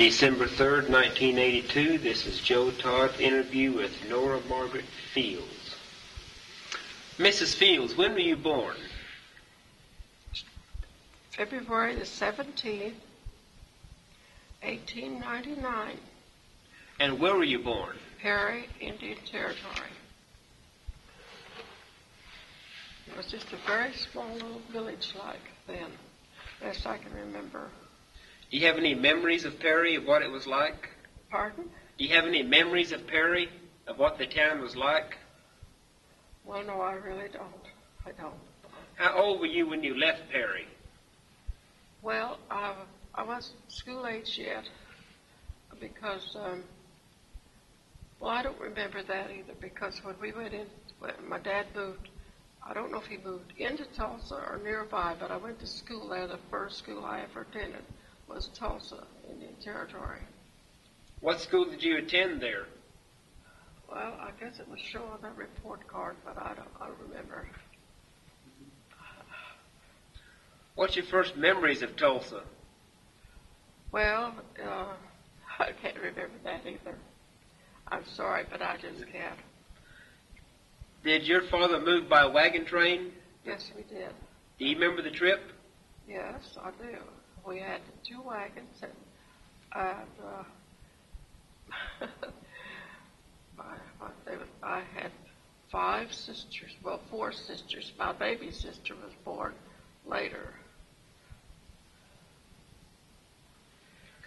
December 3rd, 1982. This is Joe Todd interview with Nora Margaret Fields. Mrs. Fields, when were you born? February the 17th, 1899. And where were you born? Perry, Indian Territory. It was just a very small little village like then, best I can remember. Do you have any memories of Perry, of what it was like? Pardon? Do you have any memories of Perry, of what the town was like? Well, no, I really don't. I don't. How old were you when you left Perry? Well, I wasn't school age yet because, well, I don't remember that either because when we went in, when my dad moved, I don't know if he moved into Tulsa or nearby, but I went to school there. The first school I ever attended was Tulsa, Indian Territory. What school did you attend there? Well, I guess it was shown on that report card, but I don't remember. What's your first memories of Tulsa? Well, I can't remember that either. I'm sorry, but I just can't. Did your father move by wagon train? Yes, we did. Do you remember the trip? Yes, I do. We had 2 wagons, and I had 5 sisters, well, 4 sisters. My baby sister was born later.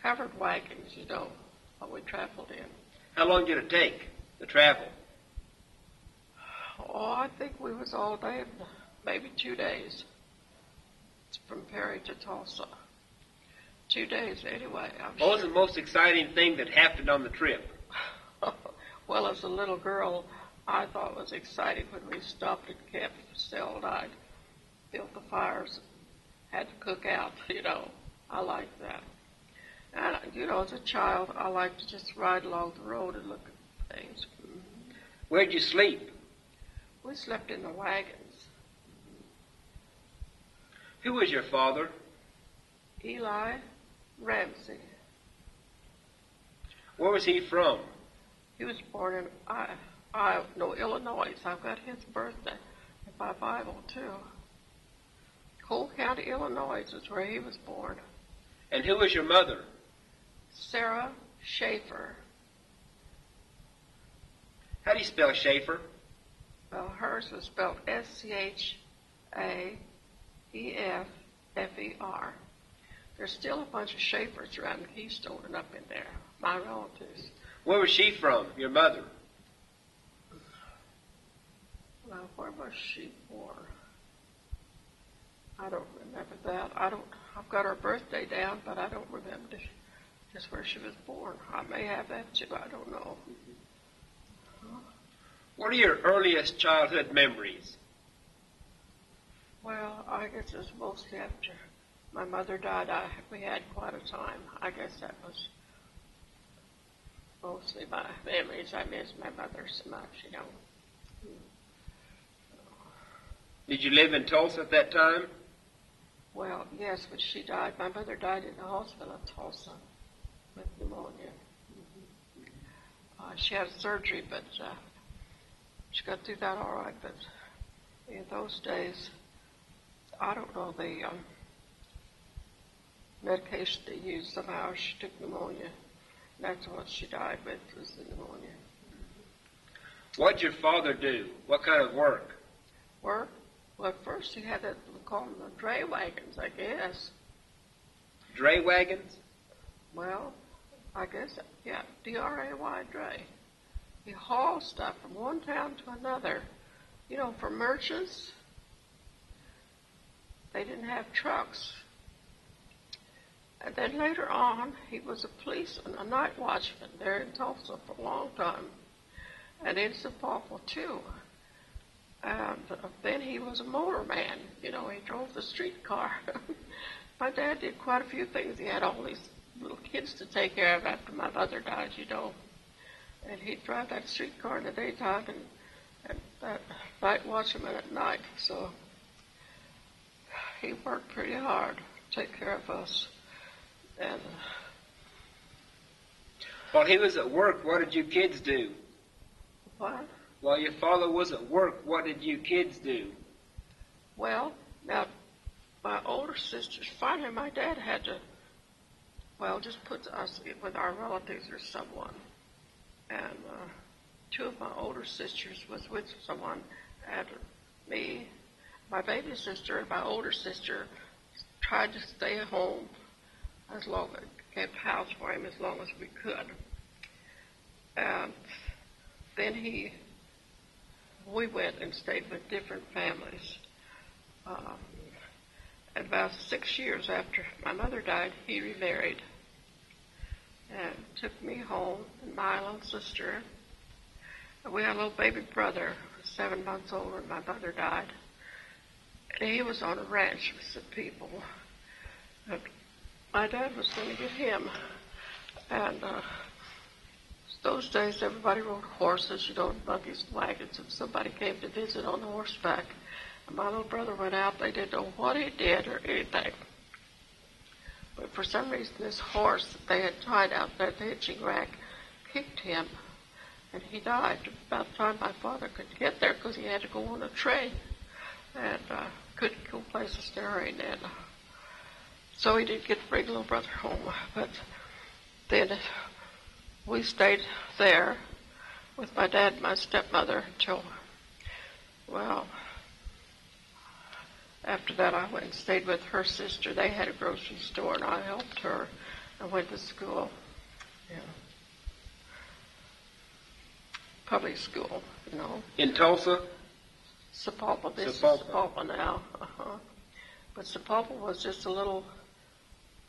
Covered wagons, you know, what we traveled in. How long did it take to travel? Oh, I think we was all day, maybe 2 days. It's from Perry to Tulsa. 2 days anyway, I'm sure. What was the most exciting thing that happened on the trip? Well, as a little girl, I thought it was exciting when we stopped at Camp Selden. Built the fires, had to cook out, you know. I liked that. And, you know, as a child, I liked to just ride along the road and look at things. Where'd you sleep? We slept in the wagons. Who was your father? Ely Ramsey. Where was he from? He was born in Illinois. I've got his birthday in my Bible, too. Cole County, Illinois is where he was born. And who was your mother? Sara Schaeffer. How do you spell Schaeffer? Well, hers was spelled Schaeffer. There's still a bunch of Schaeffers around Keystone and up in there, my relatives. Where was she from, your mother? Well, where was she born? I don't remember that. I've got her birthday down, but I don't remember just where she was born. I may have that too, I don't know. What are your earliest childhood memories? Well, I guess it was mostly after my mother died. We had quite a time. I guess that was mostly my memories. I miss my mother so much, you know. Did you live in Tulsa at that time? Well, yes, but she died. My mother died in the hospital in Tulsa with pneumonia. She had surgery, but she got through that all right. But in those days, I don't know, the medication they used, somehow she took pneumonia. That's what she died with, was the pneumonia. What did your father do? What kind of work? Work? Well, at first he had that, we call them the dray wagons, I guess. Dray wagons? Well, I guess, yeah, D-R-A-Y, dray. He hauled stuff from one town to another, you know, for merchants. They didn't have trucks. And then later on, he was a policeman, a night watchman there in Tulsa for a long time, and in Sapulpa too. And then he was a motorman. You know, he drove the streetcar. My dad did quite a few things. He had all these little kids to take care of after my mother died, you know. And he'd drive that streetcar in the daytime and that night watchman at night. So he worked pretty hard to take care of us. And While he was at work, what did you kids do? What? While your father was at work, what did you kids do? Well, now, my older sisters, finally my dad had to, just put us with our relatives or someone. And two of my older sisters was with someone, and me, my baby sister and my older sister tried to stay at home as long as kept house for him as long as we could. And then we went and stayed with different families. And about 6 years after my mother died, he remarried and took me home and my little sister. And we had a little baby brother, 7 months old when my mother died. And he was on a ranch with some people. And my dad was going to get him. And those days, everybody rode horses, buggies and wagons. If somebody came to visit on horseback, and my little brother went out, they didn't know what he did or anything. But for some reason, this horse that they had tied out there at the hitching rack kicked him, and he died about the time my father could get there because he had to go on a train and couldn't go places during. And so he didn't get to bring little brother home. But then we stayed there with my dad and my stepmother until, after that I went and stayed with her sister. They had a grocery store, and I helped her. I went to school, public school, In Tulsa? Sapulpa. This Sapulpa. is Sapulpa now. But Sapulpa was just a little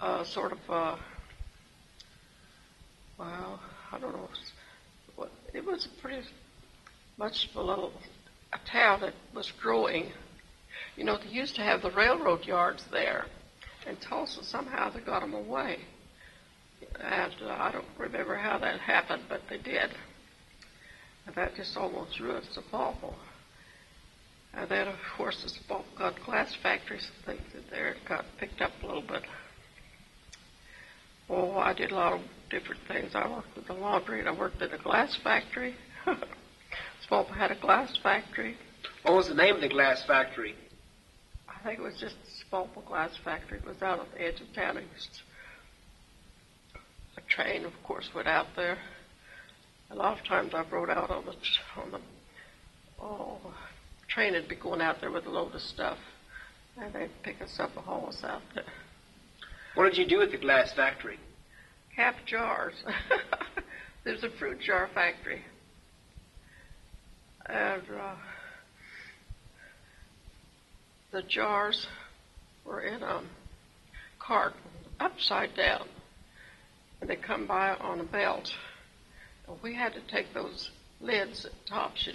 I don't know. It was pretty much a town that was growing. They used to have the railroad yards there. In Tulsa, somehow they got them away. And I don't remember how that happened, but they did. And that just almost ruined Sapulpa. And then, of course, the Sapulpa Glass Factory, some things in there got picked up a little bit. Oh, I did a lot of different things. I worked with the laundry, and I worked at a glass factory. Sapulpa had a glass factory. What was the name of the glass factory? I think it was just the Sapulpa Glass Factory. It was out on the edge of town. A train, of course, went out there. A lot of times I rode out on the train would be going out there with a load of stuff, and they'd pick us up and haul us out there. What did you do at the glass factory? Cap jars. There's a fruit jar factory. And the jars were in a cart, upside down. And they come by on a belt. And we had to take those lids at tops,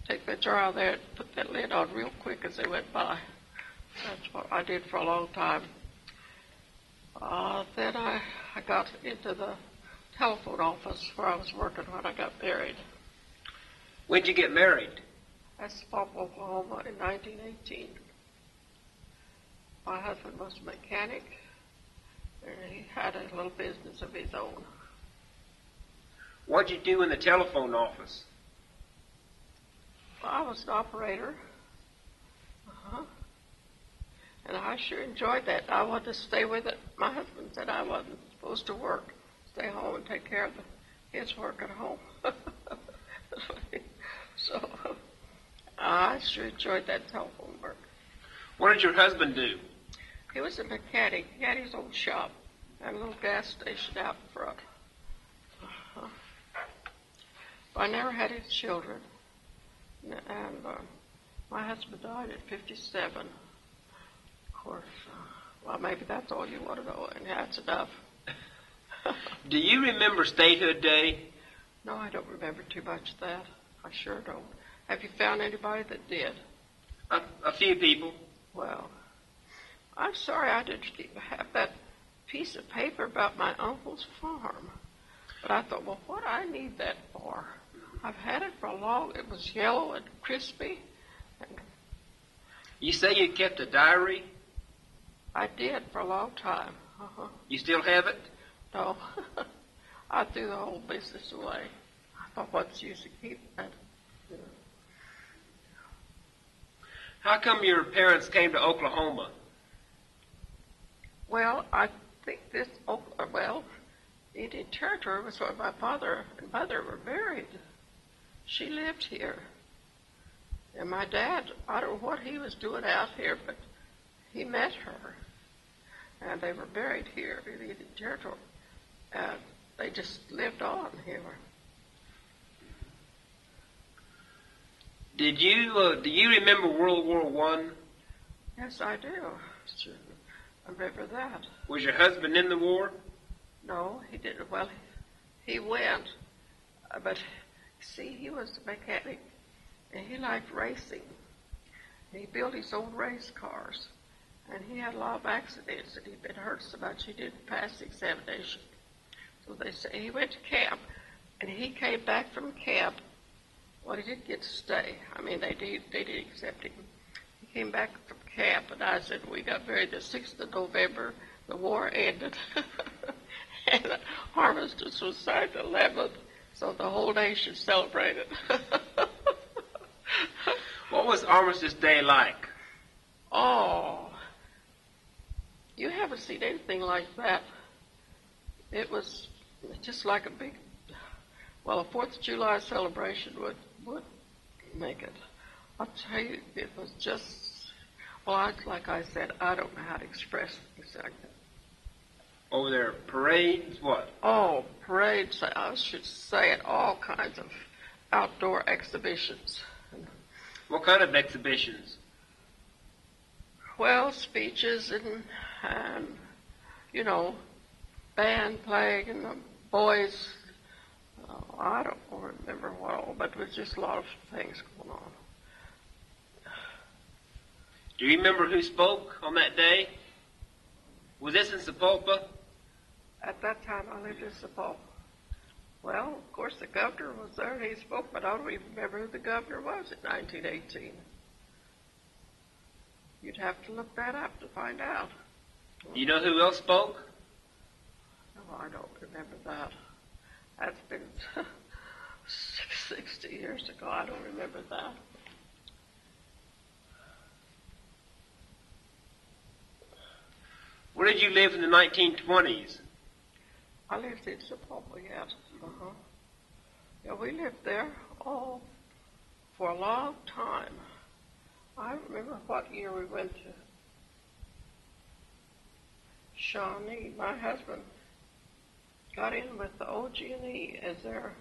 take that jar out there and put that lid on real quick as they went by. That's what I did for a long time. Then I got into the telephone office where I was working when I got married. When did you get married? At Sapulpa, Oklahoma in 1918. My husband was a mechanic, and he had a little business of his own. What did you do in the telephone office? I was an operator. And I sure enjoyed that. I wanted to stay with it. My husband said I wasn't supposed to work. Stay home and take care of the kids' work at home. So I sure enjoyed that telephone work. What did your husband do? He was a mechanic. He had his own shop and a little gas station out front. But I never had any children. And my husband died at 57. Of course, maybe that's all you want to know, and that's enough. Do you remember Statehood Day? No, I don't remember too much of that. I sure don't. Have you found anybody that did? A few people. Well, I'm sorry I didn't even have that piece of paper about my uncle's farm. But I thought, well, what do I need that for? I've had it for it was yellow and crispy. And you say you kept a diary? I did for a long time. You still have it? No. I threw the whole business away. I thought, what's the use of keeping that? You know. How come your parents came to Oklahoma? Well, I think this, Indian Territory was where my father and mother were married. She lived here. And my dad, I don't know what he was doing out here, but he met her. And they were buried here in the Indian Territory. And they just lived on here. Do you remember World War I? Yes, I do. I remember that. Was your husband in the war? No, he didn't. Well, he went. But, see, he was a mechanic, and he liked racing. He built his own race cars, and he had a lot of accidents, and he'd been hurt so much he didn't pass the examination. So they say he went to camp, and he came back from camp. Well, he didn't get to stay. I mean, they did accept him. He came back from camp, and I said, we got married the 6th of November. The war ended. And the armistice was signed the 11th, so the whole nation celebrated. What was Armistice Day like? Oh, you haven't seen anything like that. It was just like a big, well, a 4th of July celebration would make it. I'll tell you, it was just, well, like I said, I don't know how to express things like that. Over there, parades, what? Oh, parades, I should say it, all kinds of outdoor exhibitions. What kind of exhibitions? Well, speeches and you know, band playing and the boys, I don't remember what all, but it was just a lot of things going on. Do you remember who spoke on that day? Was this in Sapulpa? At that time, I lived in Sapulpa. Well, of course, the governor was there and he spoke, but I don't even remember who the governor was in 1918. You'd have to look that up to find out. Do you know who else spoke? No, I don't remember that. That's been 60 years ago. I don't remember that. Where did you live in the 1920s? I lived in Sapulpa, yes. Yeah, we lived there for a long time. I don't remember what year we went to Shawnee. My husband got in with the OG&E as their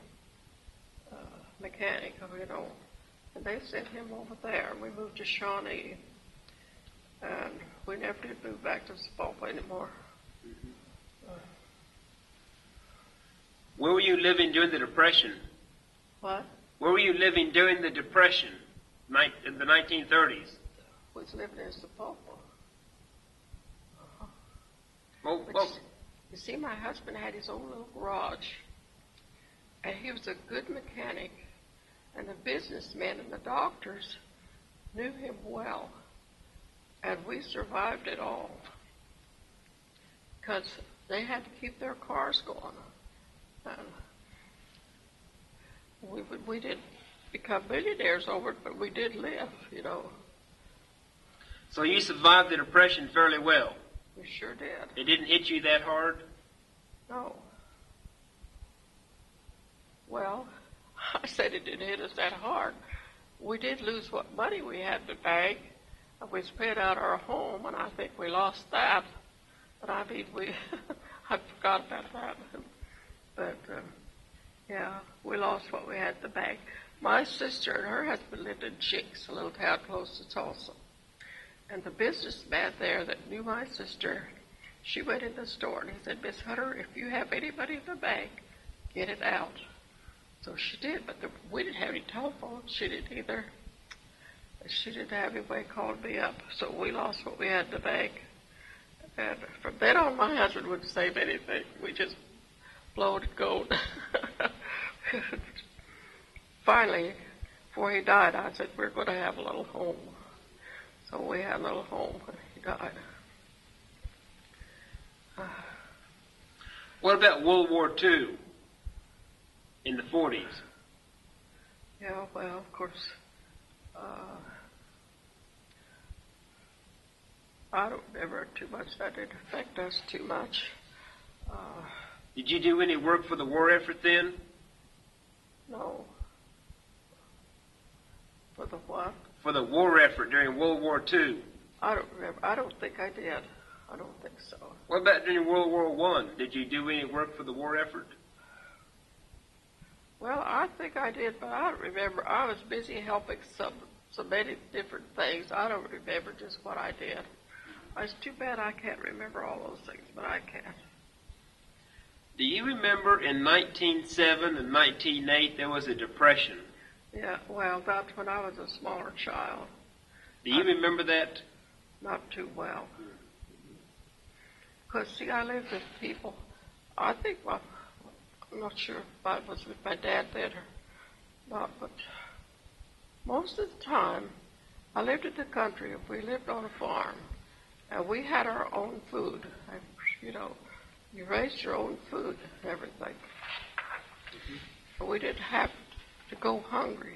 mechanic, you know, and they sent him over there. We moved to Shawnee, and we never did move back to Sapulpa anymore. Where were you living during the Depression? What? Where were you living during the Depression in the 1930s? We was living in Sapulpa. Well, you see, my husband had his own little garage, and he was a good mechanic, and the businessmen and the doctors knew him well, and we survived it all because they had to keep their cars going. We didn't become millionaires over it, but we did live, you know. So you survived the Depression fairly well? We sure did. It didn't hit you that hard? No. Well, I said it didn't hit us that hard. We did lose what money we had in the bank. We spent out our home, and I think we lost that. But I mean, I forgot about that. But, yeah, we lost what we had in the bank. My sister and her husband lived in Jinx, a little town close to Tulsa. And the businessman there that knew my sister, she went in the store and he said, Miss Hunter, if you have any money in the bank, get it out. So she did, but we didn't have any telephone. She didn't either. She didn't have anybody calling me up. So we lost what we had in the bank. And from then on, my husband wouldn't save anything. We just blowed and gold. Finally, before he died, I said, we're going to have a little home. So we had a little home when he died. What about World War II? in the 40s? Yeah, well, of course, I don't remember too much. That didn't affect us too much. Did you do any work for the war effort then? No. For the what? For the war effort during World War II. I don't remember. I don't think I did. I don't think so. What about during World War I? Did you do any work for the war effort? Well, I think I did, but I don't remember. I was busy helping so many different things. I don't remember just what I did. It's too bad I can't remember all those things, but I can. Do you remember in 1907 and 1908 there was a depression? Yeah, well, that's when I was a smaller child. Do you remember that? Not too well. Because, see, I lived with people. I think, well, I'm not sure if I was with my dad then or not, but most of the time I lived in the country. If we lived on a farm, and we had our own food. You know, you raised your own food and everything. We didn't have to go hungry.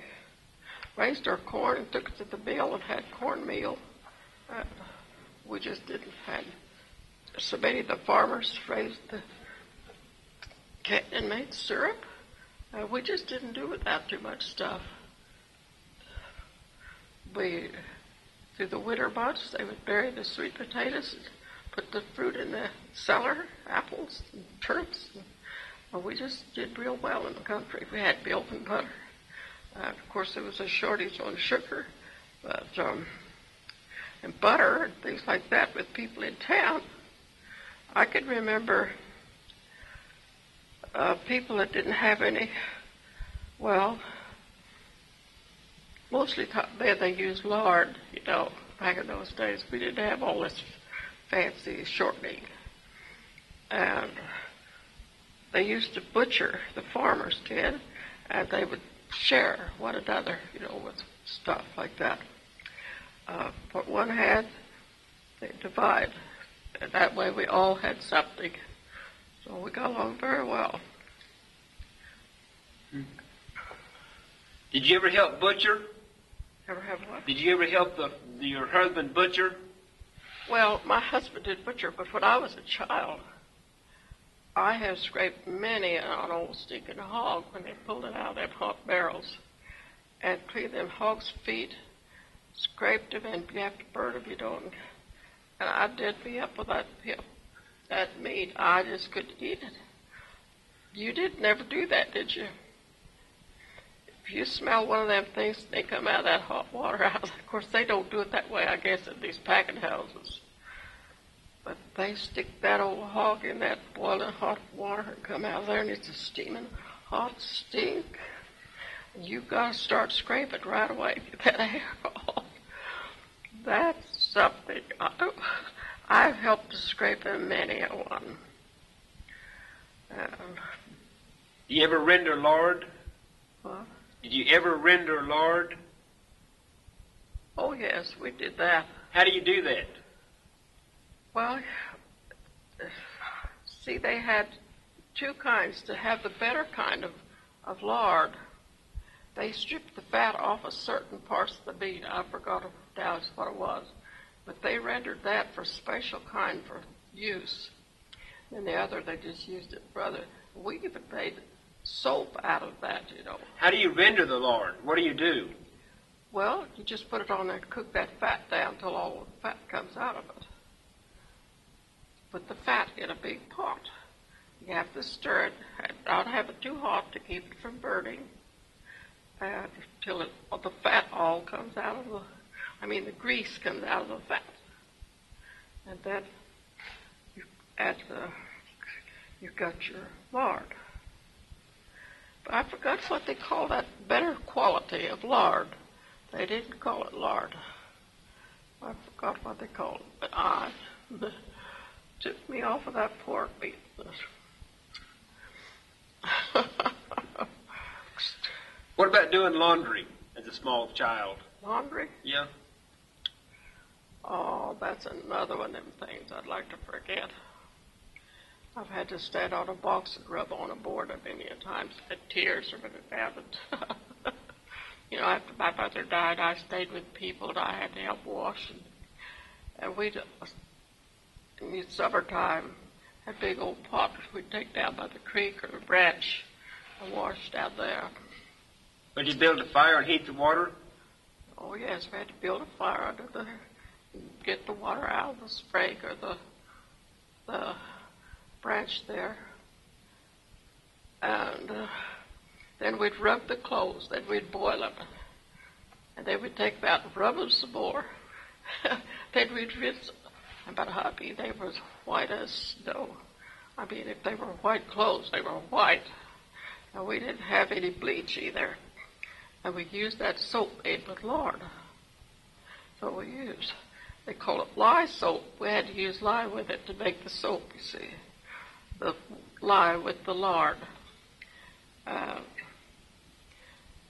Raised our corn and took it to the mill and had cornmeal. We just didn't have so many of the farmers raised the and made syrup. We just didn't do without too much stuff. Through the winter months, they would bury the sweet potatoes and put the fruit in the cellar, apples and turnips. And we just did real well in the country. We had milk and butter. Of course, there was a shortage on sugar, but and butter and things like that with people in town. I can remember people that didn't have any, well, mostly there they used lard, you know, back in those days. We didn't have all this fancy shortening. And they used to butcher, the farmers did, and they would share one another, you know, with stuff like that. What one had, they divide. And that way we all had something. So we got along very well. Did you ever help butcher? Ever have what? Did you ever help your husband butcher? Well, my husband did butcher, but when I was a child, I have scraped many an old stinking hog when they pulled it out of them hot barrels and cleaned them hog's feet, scraped them, and you have to burn them, you don't. And I did me up with that meat. I just couldn't eat it. You never do that, did you? If you smell one of them things, they come out of that hot water house. Of course, they don't do it that way, I guess, in these packing houses. But they stick that old hog in that boiling hot water and come out of there, and it's a steaming hot stink. You've got to start scraping right away to get that hair off. That's something. I've helped to scrape in many a one. Do you ever render lard? What? Did you ever render lard? Oh, yes, we did that. How do you do that? Well, see, they had two kinds. To have the better kind of lard, they stripped the fat off of certain parts of the meat. I forgot now what it was. But they rendered that for special kind for use. And the other, they just used it for other. We even made soap out of that, you know. How do you render the lard? What do you do? Well, you just put it on there and cook that fat down until all the fat comes out of it. Put the fat in a big pot. You have to stir it, and not have it too hot to keep it from burning, until the fat all comes out of the grease comes out of the fat. And then you've got your lard. But I forgot what they call that better quality of lard. They didn't call it lard. I forgot what they called it, but I took me off of that pork meat. What about doing laundry as a small child? Laundry? Yeah. Oh, that's another one of them things I'd like to forget. I've had to stand on a box and rub on a board many a times. The tears are running down. After my mother died, I stayed with people and I had to help wash. And we'd, in the summertime, had big old pots we'd take down by the creek or the branch and wash down there. Would you build a fire and heat the water? Oh, yes, we had to build a fire under get the water out of the spring or the branch there. And then we'd rub the clothes, then we'd boil them. And then we'd take them out and rub them some more. Then we'd rinse them. But hubby, they were as white as snow. I mean, if they were white clothes, they were white. And we didn't have any bleach either. And we used that soap made with lard. So we used. They call it lye soap. We had to use lye with it to make the soap, you see. The lye with the lard.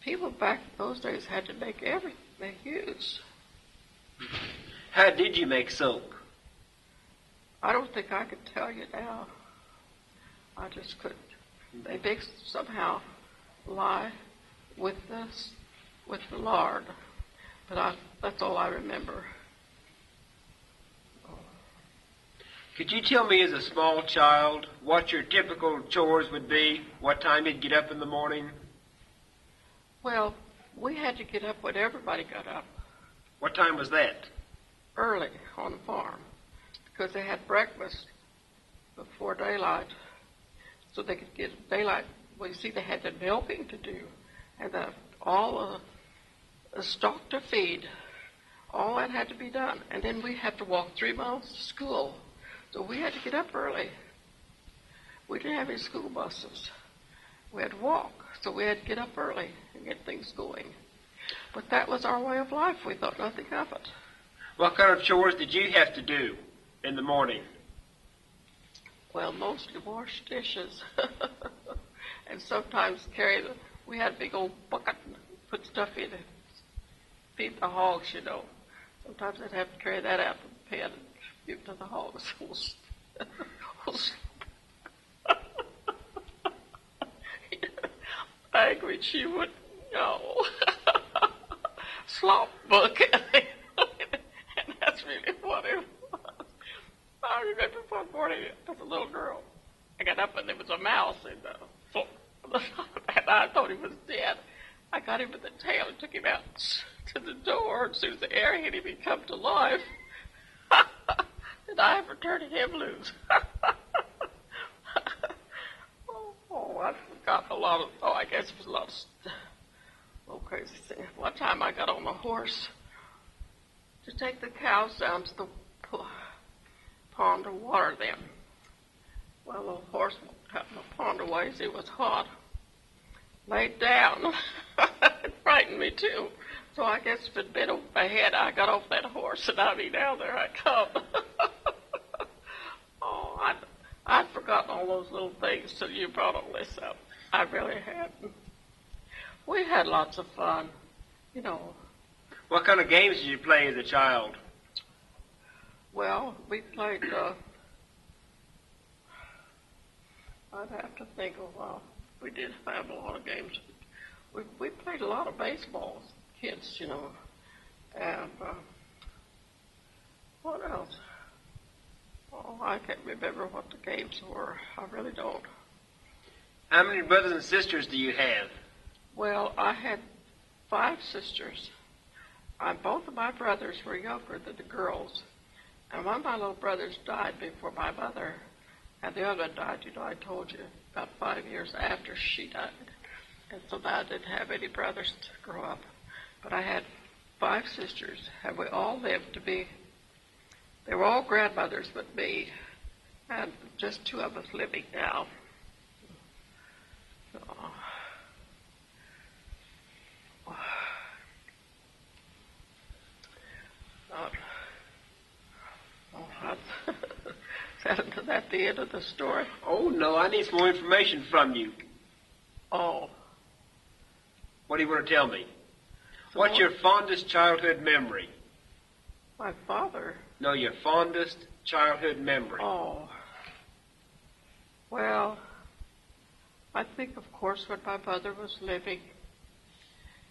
People back in those days had to make everything they used. How did you make soap? I don't think I could tell you now. I just couldn't. They mixed somehow lye with the lard, but that's all I remember. Could you tell me as a small child what your typical chores would be? What time you'd get up in the morning? Well, we had to get up when everybody got up. What time was that? Early on the farm, because they had breakfast before daylight, so they could get daylight. Well, you see, they had the milking to do, and all the stock to feed. All that had to be done, and then we had to walk 3 miles to school, so we had to get up early. We didn't have any school buses. We had to walk, so we had to get up early and get things going. But that was our way of life. We thought nothing of it. What kind of chores did you have to do in the morning? Well, mostly wash dishes. And sometimes we had a big old bucket and put stuff in it. Feed the hogs, Sometimes I'd have to carry that out to the pen and give it to the hogs. Language she would know. Slop bucket. And that's really what it was. I remember one morning as a little girl, I got up and there was a mouse in the floor. And I thought he was dead. I got him with the tail and took him out to the door. As soon as the air hit him, he'd come to life. Did I ever turn him loose? I forgot a lot of, I guess it was a lot of crazy things. One time I got on a horse to take the cows down to the pond to water them. Well, the horse walked out in the pond a ways. It was hot. Laid down. It frightened me, too. So I guess if it had been over my head, I got off that horse, and I mean, now there I come. I'd forgotten all those little things till you brought all this up. I really hadn't. We had lots of fun, What kind of games did you play as a child? Well, we played, I'd have to think a while. We did have a lot of games. We played a lot of baseball as kids, And what else? Oh, I can't remember what the games were. I really don't. How many brothers and sisters do you have? Well, I had 5 sisters. Both of my brothers were younger than the girls. And one of my little brothers died before my mother. And the other one died, I told you, about 5 years after she died. And so I didn't have any brothers to grow up. But I had 5 sisters, and we all lived to be, they were all grandmothers but me, and just 2 of us living now. Is that the end of the story? Oh, no, I need some more information from you. Oh. What do you want to tell me? What's your fondest childhood memory? My father? No, your fondest childhood memory. Oh. Well, I think, of course, when my mother was living,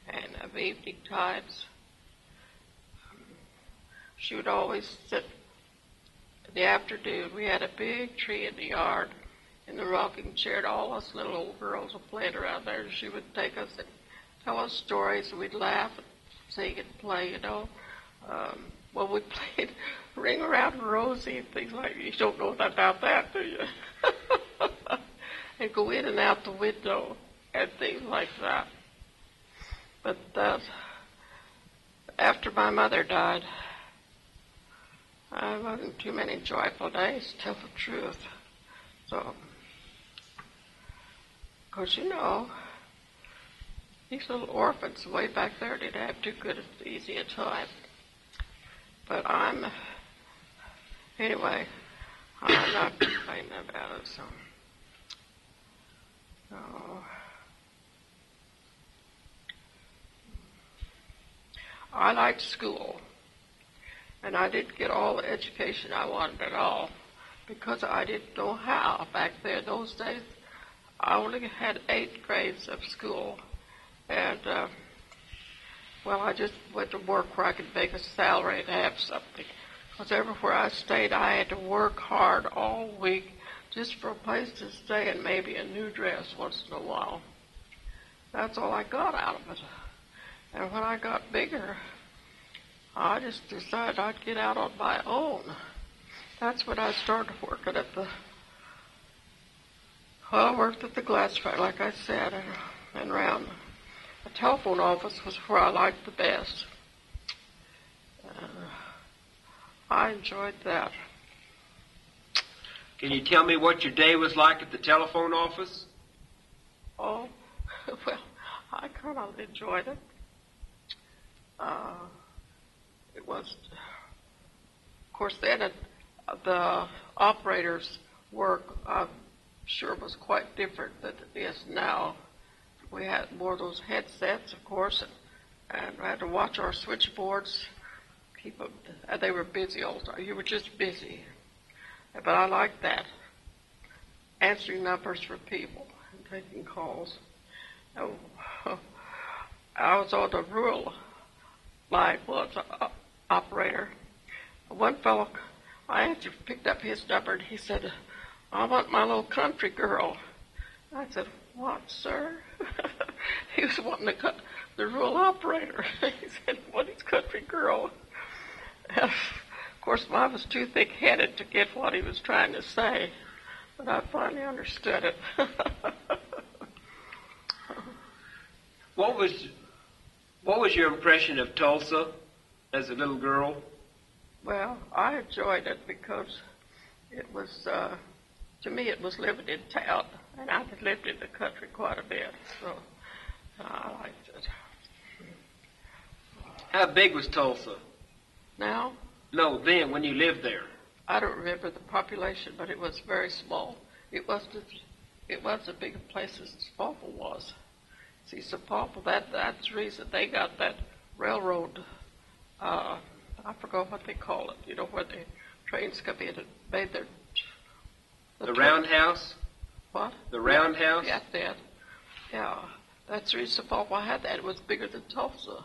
and of evening times, she would always sit in the afternoon. We had a big tree in the yard, in the rocking chair, and all us little old girls were playing around there. And she would take us and tell us stories, and we'd laugh and sing and play, you know. Well, we played Ring Around Rosie and things like that. You don't know about that, do you? And go in and out the window and things like that. But after my mother died, I wasn't too many joyful days, to tell the truth. So, because, you know, these little orphans way back there didn't have too good and easy a time. But anyway, I'm not complaining about it, so. I liked school, and I didn't get all the education I wanted at all because I didn't know how back there. Those days, I only had 8 grades of school, and well, I just went to work where I could make a salary and have something. Because everywhere I stayed, I had to work hard all week just for a place to stay and maybe a new dress once in a while. That's all I got out of it. And when I got bigger, I just decided I'd get out on my own. That's when I started working at I worked at the glass factory, like I said, and around the telephone office was where I liked the best. I enjoyed that. Can you tell me what your day was like at the telephone office? Oh, well, I kind of enjoyed it. It was, of course, then the operator's work, I'm sure, was quite different than it is now. We had more of those headsets, of course, and we had to watch our switchboards. Keep them, and they were busy all the time. You were just busy. But I liked that. Answering numbers for people and taking calls. I was on the rural line once, operator. One fellow, picked up his number, and he said, "I want my little country girl." I said, "What, sir?" He was wanting to cut the rural operator. He said, "What is country girl?" And of course, I was too thick-headed to get what he was trying to say, but I finally understood it. What was your impression of Tulsa as a little girl? Well, I enjoyed it because it was, to me, it was living in town, and I had lived in the country quite a bit, so I liked it. How big was Tulsa? Now? No, then, when you lived there. I don't remember the population, but it was very small. It was as big a place as Sapulpa was. See, Sapulpa, that's the reason they got that railroad, I forgot what they call it, you know, where the trains come in and made their... The roundhouse? What? The roundhouse? Yeah, that. Yeah, that's the reason Sapulpa had that. It was bigger than Tulsa.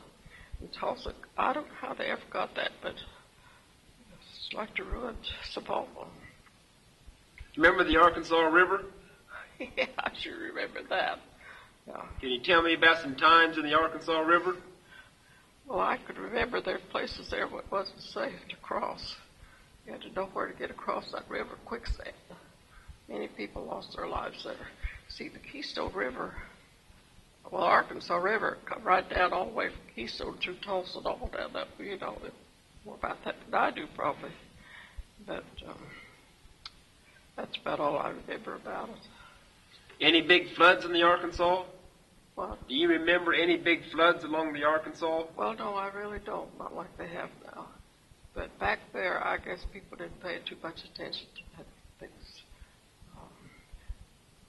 And Tulsa, I don't know how they ever got that, but it's like to ruin Sapulpa. Remember the Arkansas River? Yeah, I sure remember that. Yeah. Can you tell me about some times in the Arkansas River? Well, I could remember there were places there where it wasn't safe to cross. You had to know where to get across that river quicksand. Many people lost their lives there. See, the Keystone River, well, Arkansas River, come right down all the way from Keystone through Tulsa and all down that, you know, more about that than I do probably. But that's about all I remember about it. Any big floods in the Arkansas? What? Do you remember any big floods along the Arkansas? Well, no, I really don't, not like they have now. But back there, I guess people didn't pay too much attention to that things.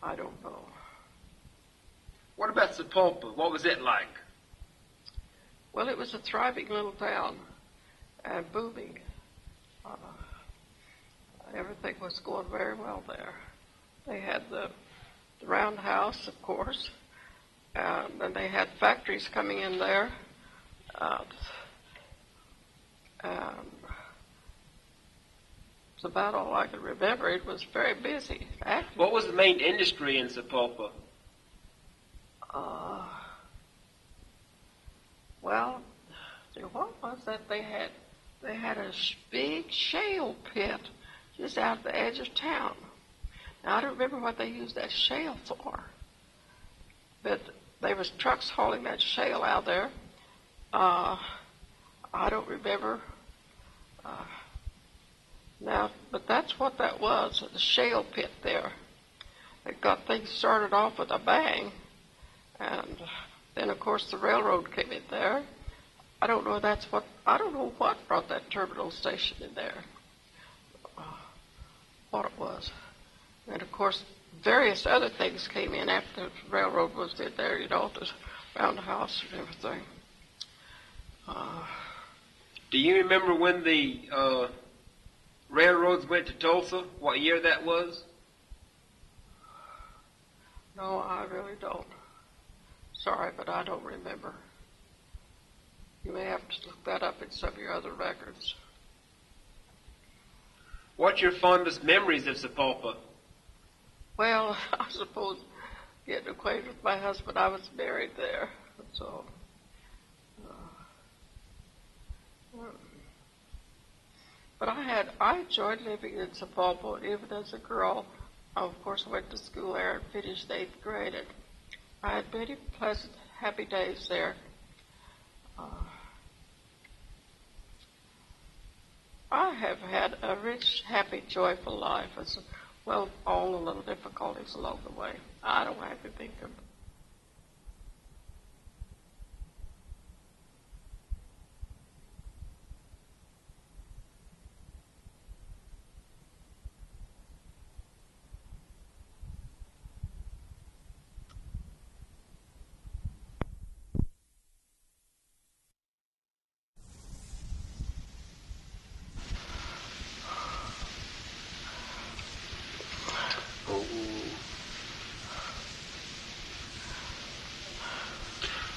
I don't know. What about Sapulpa? What was it like? Well, it was a thriving little town and booming. Everything was going very well there. They had the roundhouse, of course, and they had factories coming in there. It's about all I can remember. It was very busy. Active. What was the main industry in Sapulpa? Well, what was that they had? They had a big shale pit just out at the edge of town. Now, I don't remember what they used that shale for, but there was trucks hauling that shale out there. I don't remember now, but that's what that was, the shale pit there. It got things started off with a bang, and then, of course, the railroad came in there. I don't know what brought that terminal station in there, what it was. And, of course, various other things came in after the railroad was in there, the roundhouse and everything. Do you remember when the railroads went to Tulsa? What year that was? No, I really don't. Sorry, but I don't remember. You may have to look that up in some of your other records. What's your fondest memories of Sapulpa? Well, I suppose getting acquainted with my husband, I was married there, so. But I enjoyed living in Sapulpa even as a girl. I, of course, went to school there and finished 8th grade. And I had many pleasant, happy days there. I have had a rich, happy, joyful life, as well, all the little difficulties along the way. I don't have to think of.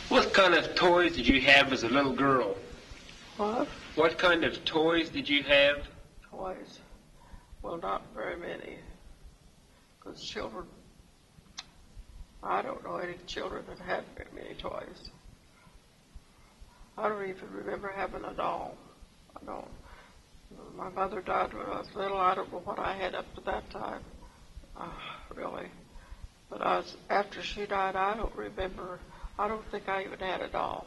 What kind of toys did you have as a little girl? What? What kind of toys did you have? Toys? Well, not very many. Because children, I don't know any children that had very many toys. I don't even remember having a doll. I don't. My mother died when I was little. I don't know what I had up to that time, really. But after she died, I don't remember. I don't think I even had a doll.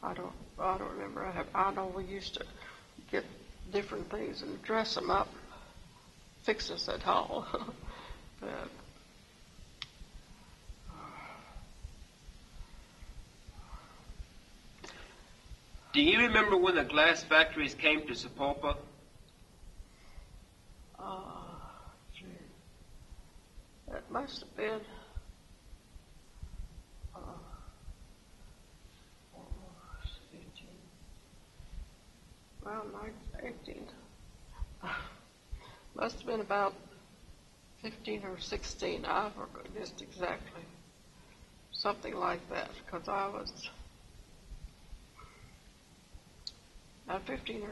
I don't remember. I know we used to get different things and dress them up, fix us a doll. But, do you remember when the glass factories came to Sapulpa? That must have been around 18. Must have been about 15 or 16. I forgot just exactly. Something like that, because I was 15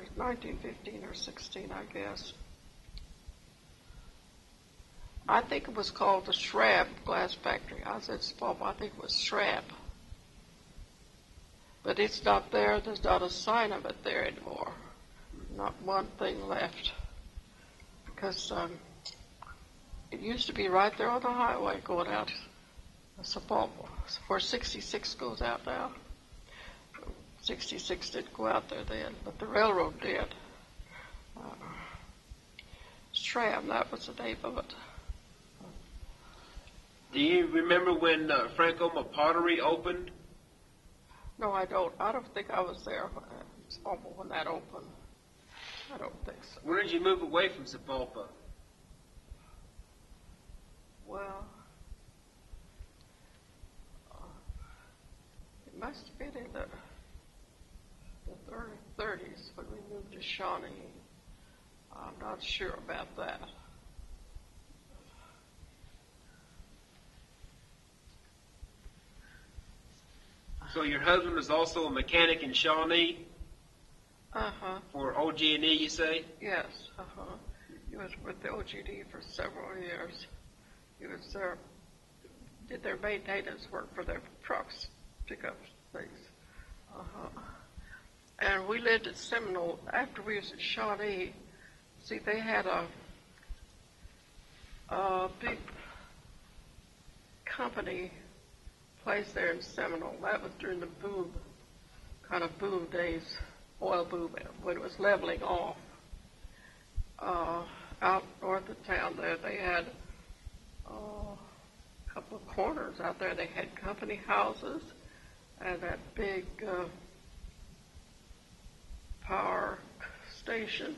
or 16, I guess. I think it was called the Shrab Glass Factory. I said Sapulpa. I think it was Shrab. But it's not there. There's not a sign of it there anymore. Not one thing left. Because it used to be right there on the highway going out to Sapulpa, where 66 goes out now. 66 didn't go out there then, but the railroad did. Shrab, that was the name of it. Do you remember when Frankoma Pottery opened? No, I don't. I don't think I was there when that opened. I don't think so. When did you move away from Sapulpa? Well, it must have been in the early 30s when we moved to Shawnee. I'm not sure about that. So your husband was also a mechanic in Shawnee? Uh-huh. For OG&E, you say? Yes, uh-huh. He was with the OGD for several years. He was did their maintenance work for their trucks, pickups, things. Uh-huh. And we lived at Seminole. After we was at Shawnee, see, they had a big company place there in Seminole. That was during the boom, kind of boom days, oil boom, when it was leveling off. Out north of town there, they had a couple of corners out there. They had company houses and that big power station.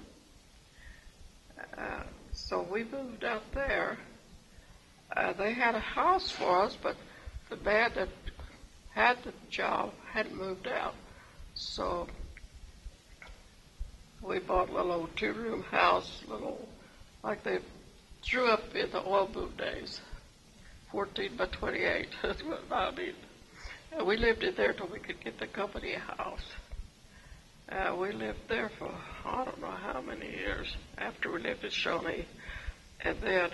So we moved out there. They had a house for us, but the man that had the job hadn't moved out. So we bought a little old two-room house, like they drew up in the oil boom days, 14 by 28. That's what I mean. And we lived in there till we could get the company house. We lived there for I don't know how many years after we lived in Shawnee. And then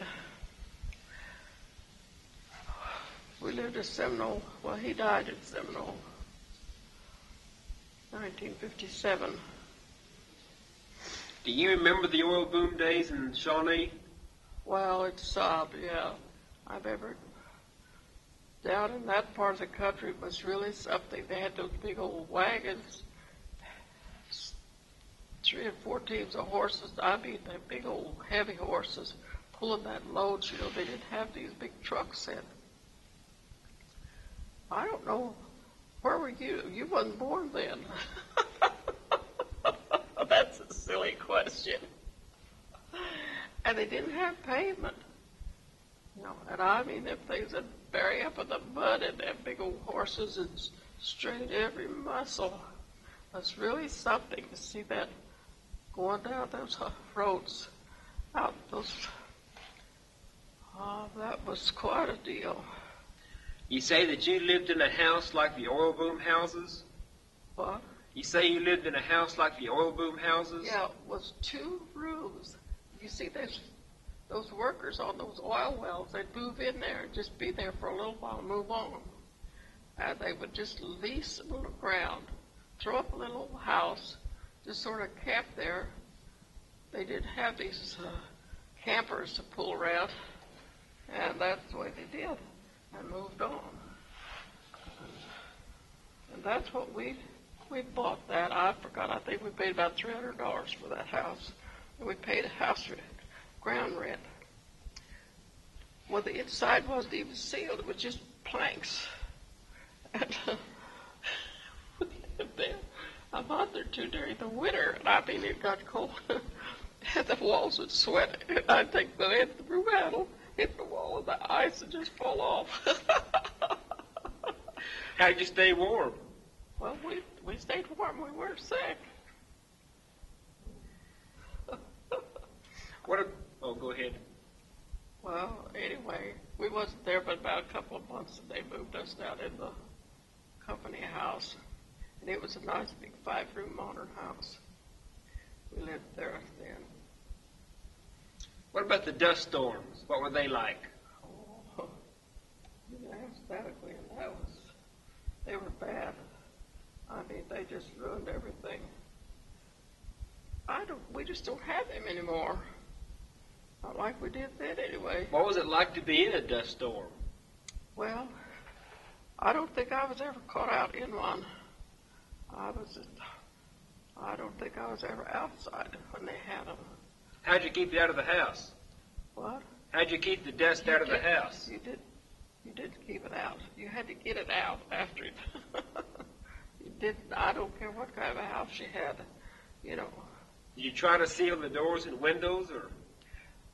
we lived in Seminole. Well, he died in Seminole, 1957. Do you remember the oil boom days in Shawnee? Well, it's yeah. I remember down in that part of the country it was really something. They had those big old wagons, 3 and 4 teams of horses. I mean, the big old heavy horses pulling that load. You know, they didn't have these big trucks in. I don't know. Where were you? You wasn't born then. That's a silly question. And they didn't have pavement. You know, and I mean, them things that bury up in the mud and them big old horses and strain every muscle. It's really something to see that going down those roads out those. That was quite a deal. You say that you lived in a house like the oil boom houses? What? You say you lived in a house like the oil boom houses? Yeah, it was 2 rooms. You see, those workers on those oil wells, they'd move in there and just be there for a little while and move on. And they would just lease a little ground, throw up a little house, just sort of camp there. They didn't have these campers to pull around, and that's the way they did, and moved on. And that's what we bought that. I forgot. I think we paid about $300 for that house. And we paid a house rent, ground rent. Well, the inside wasn't even sealed. It was just planks. And we lived there a month or 2 during the winter. And I mean, it got cold. And the walls would sweat. And I'd take the end of the broom handle, hit the wall of the ice, and just fall off. How'd you stay warm? Well, we stayed warm. We weren't sick. Go ahead. Well, anyway, we wasn't there but about a couple of months, and they moved us down in the company house. And it was a nice big 5-room modern house. We lived there then. What about the dust storms? What were they like? Oh, you asked that again. They were bad. I mean, they just ruined everything. We just don't have them anymore. Not like we did then anyway. What was it like to be in a dust storm? Well, I don't think I was ever caught out in one. I don't think I was ever outside when they had them. How'd you keep it out of the house? What? How'd you keep the dust out of the house? You didn't keep it out. You had to get it out after it. You didn't. I don't care what kind of a house you had, you know. Did you try to seal the doors and windows, or?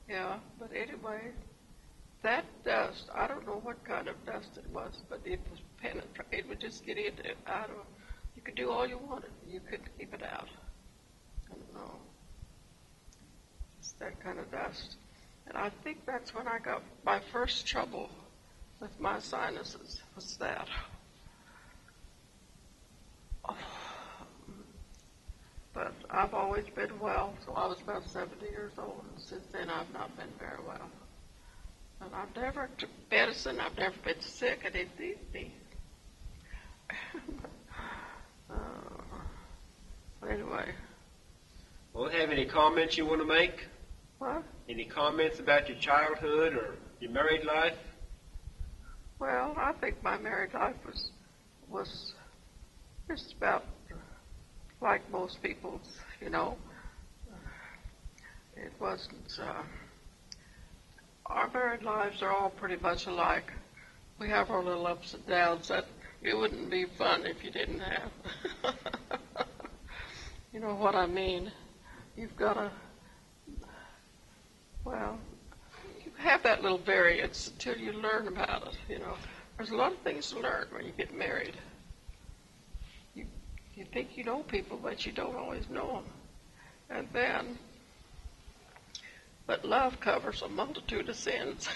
Yeah, but anyway, that dust, I don't know what kind of dust it was, but it was penetrating. It would just get in and out of. You could do all you wanted. You couldn't keep it out. I don't know. that kind of dust. And I think that's when I got my first trouble with my sinuses, was that. But I've always been well, so I was about 70 years old, and since then I've not been very well. And I've never took medicine, I've never been sick, and it didn't need me. Anyway. Well, have any comments you want to make? What? Any comments about your childhood or your married life? Well, I think my married life was just about like most people's, you know. It wasn't, our married lives are all pretty much alike. We have our little ups and downs that it wouldn't be fun if you didn't have. You know what I mean? You've got to, well, you have that little variance until you learn about it, you know. There's a lot of things to learn when you get married. You think you know people, but you don't always know them. And then, but love covers a multitude of sins.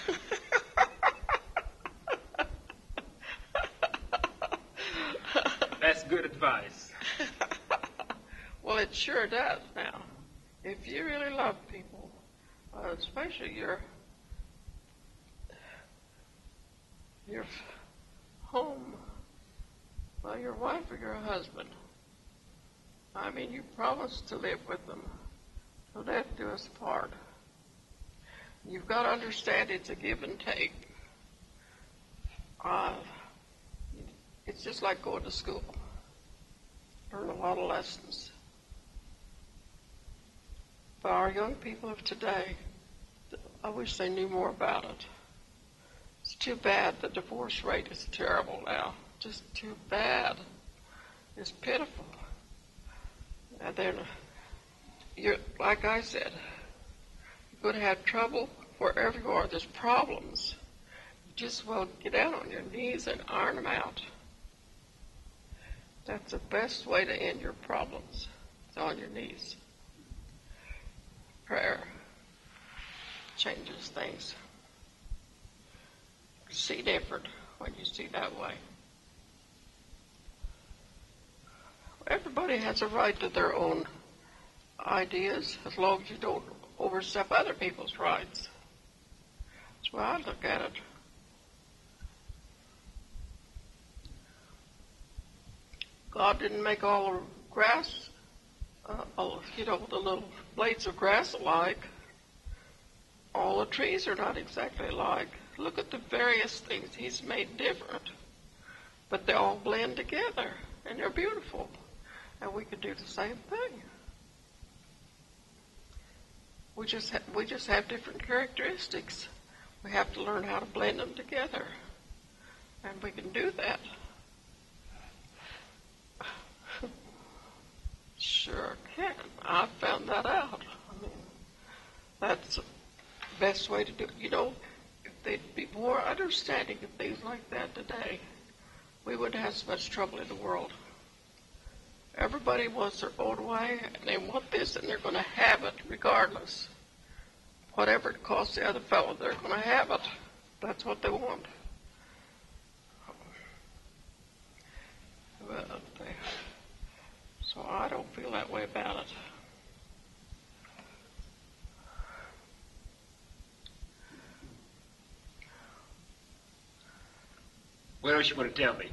That's good advice. Well, it sure does now. If you really love people, especially your home, well, your wife or your husband, I mean, you promise to live with them till death do us part. You've got to understand it's a give and take. It's just like going to school. Learn a lot of lessons. But our young people of today, I wish they knew more about it. It's too bad the divorce rate is terrible now. Just too bad. It's pitiful. And then, like I said, you're going to have trouble wherever you are. There's problems. You just well get down on your knees and iron them out. That's the best way to end your problems. It's on your knees. Prayer changes things. See different when you see that way. Everybody has a right to their own ideas as long as you don't overstep other people's rights. That's why I look at it. God didn't make all the grass, the little blades of grass alike. All the trees are not exactly alike. Look at the various things He's made different. But they all blend together, and they're beautiful. And we could do the same thing. We just have different characteristics. We have to learn how to blend them together. And we can do that. Sure can. I found that out. I mean, that's the best way to do it. You know, if they'd be more understanding of things like that today, we wouldn't have so much trouble in the world. Everybody wants their own way, and they want this, and they're going to have it regardless. Whatever it costs the other fellow, they're going to have it. That's what they want. So I don't feel that way about it. What else you want to tell me?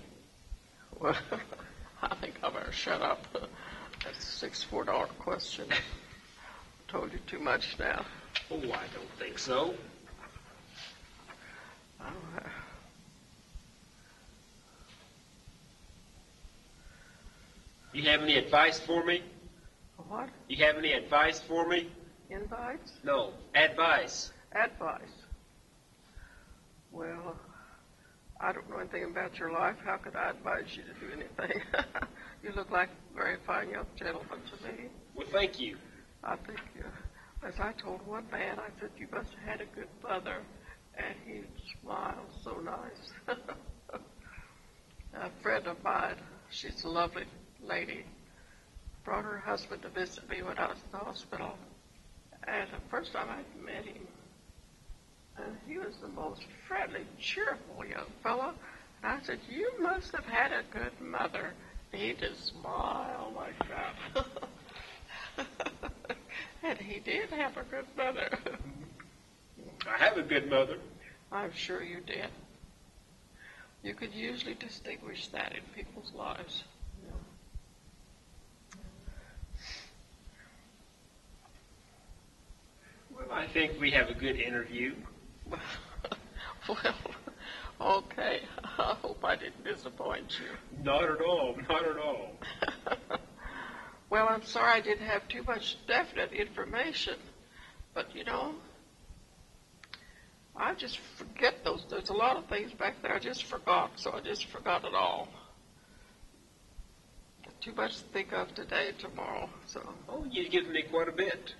Well, I think I better shut up. That's a $64 question. I told you too much now. Oh, I don't think so. You have any advice for me? What? You have any advice for me? Invites? No, advice. Advice. Well, I don't know anything about your life. How could I advise you to do anything? You look like a very fine young gentleman to me. Well, thank you. I think, as I told one man, I said, you must have had a good mother. And he smiled so nice. A friend of mine, she's a lovely lady, brought her husband to visit me when I was in the hospital. And the first time I met him, he was the most friendly, cheerful young fellow. And I said, "You must have had a good mother." He just smiled like that. And he did have a good mother. I have a good mother. I'm sure you did. You could usually distinguish that in people's lives. Well, I think we have a good interview. Well, okay. I hope I didn't disappoint you. Not at all, not at all. Well, I'm sorry I didn't have too much definite information, but I just forget those. There's a lot of things back there I just forgot, so I just forgot it all. Too much to think of today, tomorrow. So. Oh, you give me quite a bit.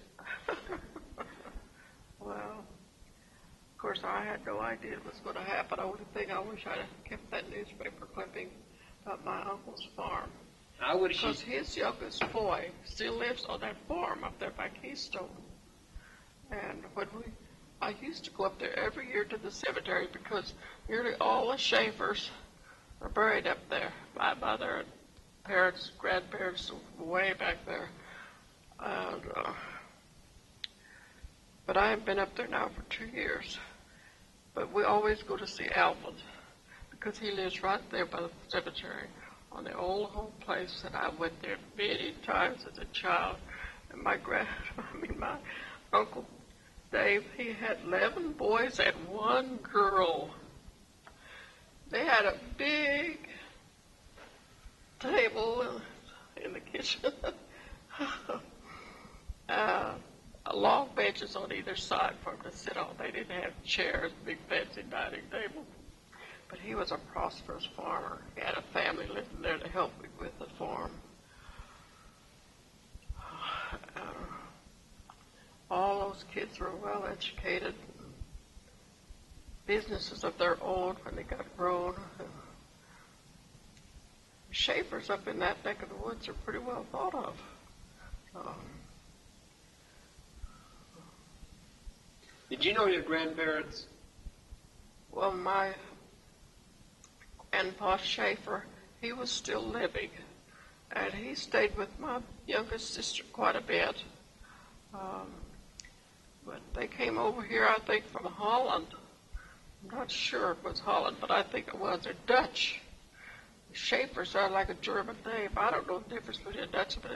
Well, of course, I had no idea it was going to happen. The only thing I wish I'd have kept that newspaper clipping about my uncle's farm. I would. Because his youngest boy still lives on that farm up there by Keystone. And I used to go up there every year to the cemetery because nearly all the Schaeffers are buried up there. My mother and parents, grandparents, way back there. And, but I haven't been up there now for 2 years. But we always go to see Alvin because he lives right there by the cemetery on the old home place. And I went there many times as a child. And my Uncle Dave, he had 11 boys and 1 girl. They had a big table in the kitchen, long benches on either side for them to sit on. They didn't have chairs, big fancy dining table. But he was a prosperous farmer. He had a family living there to help me with the farm. All those kids were well educated, businesses of their own when they got grown. Schaeffers up in that neck of the woods are pretty well thought of. Did you know your grandparents? Well, my grandpa Schaeffer, he was still living, and he stayed with my youngest sister quite a bit. But they came over here, I think, from Holland. I'm not sure it was Holland, but I think it was. They're Dutch. Schaeffer sounds like a German name. I don't know the difference between a Dutchman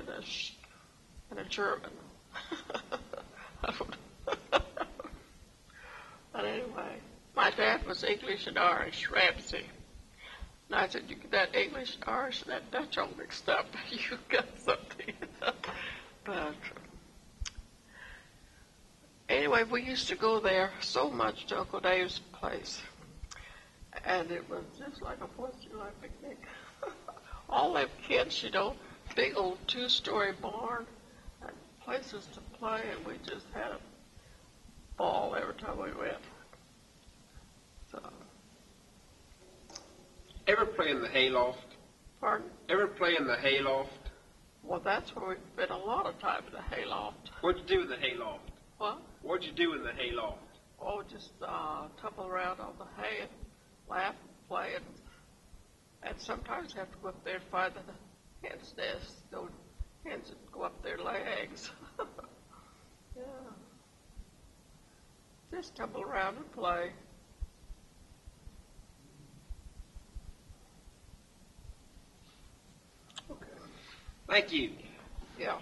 and a German. I don't know. But anyway, my dad was English and Irish, Ramsey. And I said, you get that English, Irish, and that Dutch all mixed up. You got something. But anyway, we used to go there so much to Uncle Dave's place. And it was just like a 4th of July picnic. All them kids, big old 2-story barn and places to play, and we just had a ball every time we went. So. Ever play in the hayloft? Pardon? Ever play in the hayloft? Well, that's where we spent a lot of time in the hayloft. What'd you do in the hayloft? What? What'd you do in the hayloft? Oh, just tumble around on the hay and laugh and play, and sometimes have to go up there and find the hen's nest. Those hens that go up there and lay eggs. Yeah. Just tumble around and play. Okay. Thank you. Yeah.